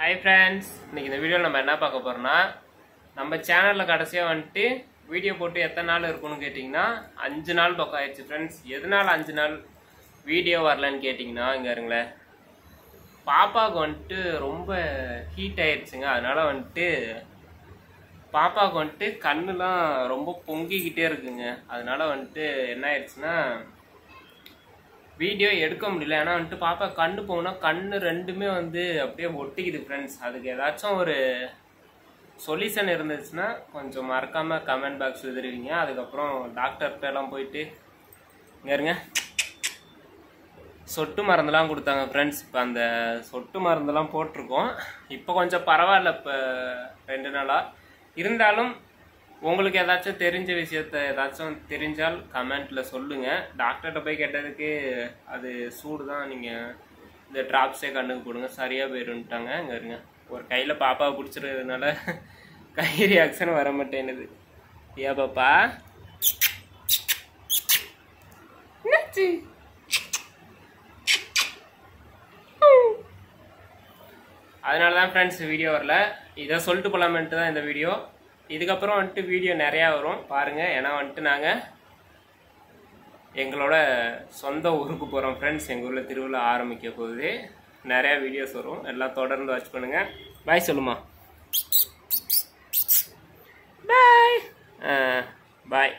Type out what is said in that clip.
Hi friends, இன்னைக்கு இந்த வீடியோல நம்ம என்ன பார்க்க போறோம்னா நம்ம சேனல்ல கடைசியா வந்துட்டு வீடியோ போட்டு எத்தனை நாள் இருக்கும்னு கேட்டிங்கனா 5 நாள் பக்கம் ஆயிடுச்சு फ्रेंड्स. எதனால 5 நாள் வீடியோ வரலன்னு கேட்டிங்கனா இங்க இருங்களே. பாப்பாக்கு வந்துட்டு ரொம்ப ஹீட் ஆயிருச்சுங்க. அதனால வந்துட்டு பாப்பாக்கு வந்துட்டு கண்ணுலாம் ரொம்ப பொங்கிக்கிட்டே இருக்குங்க. அதனால வந்துட்டு என்ன ஆயிடுச்சுன்னா வீடியோ எடுக்க முடியல. ஏன்னா வந்துட்டு பாப்பா கண்ணு போனா கண்ணு ரெண்டுமே வந்து அப்படியே ஒட்டிக்குது ஃப்ரெண்ட்ஸ். அதுக்கு ஏதாச்சும் ஒரு சொல்யூஷன் இருந்துச்சுன்னா கொஞ்சம் மறக்காம கமெண்ட் பாக்ஸ் எழுதுருவீங்க. அதுக்கப்புறம் டாக்டர்கிட்ட எல்லாம் போயிட்டு இங்க இருங்க சொட்டு மருந்துலாம் கொடுத்தாங்க ஃப்ரெண்ட்ஸ். இப்போ அந்த சொட்டு மருந்துலாம் போட்டிருக்கோம். இப்போ கொஞ்சம் பரவாயில்ல. இப்போ 2 நாளாக இருந்தாலும் உங்களுக்கு ஏதாச்சும் தெரிஞ்ச விஷயத்த ஏதாச்சும் தெரிஞ்சால் கமெண்ட்டில் சொல்லுங்கள். டாக்டர்கிட்ட போய் கேட்டதுக்கு அது சூடு தான், நீங்கள் இந்த ட்ராப்ஸே கண்ணுக்கு போடுங்க சரியாக போயிருந்துட்டாங்க. இங்கே இருங்க ஒரு கையில் பாப்பாவை பிடிச்சிருக்கிறதுனால கை ரியாக்ஷன் வர மாட்டேன்னுது. ஏன் பாப்பா என்னாச்சு? அதனால தான் ஃப்ரெண்ட்ஸ் வீடியோ வரல. இதை சொல்லிட்டு போகலாமன்ட்டு தான் இந்த வீடியோ. இதுக்கப்புறம் வந்துட்டு வீடியோ நிறையா வரும் பாருங்கள். ஏன்னா வந்துட்டு நாங்கள் எங்களோட சொந்த ஊருக்கு போகிறோம் ஃப்ரெண்ட்ஸ். எங்கள் ஊரில் திருவிழா ஆரம்பிக்க போகுது. நிறையா வீடியோஸ் வரும். எல்லாம் தொடர்ந்து வாட்ச் பண்ணுங்கள். பாய் சொல்லுமா. பாய் பாய்.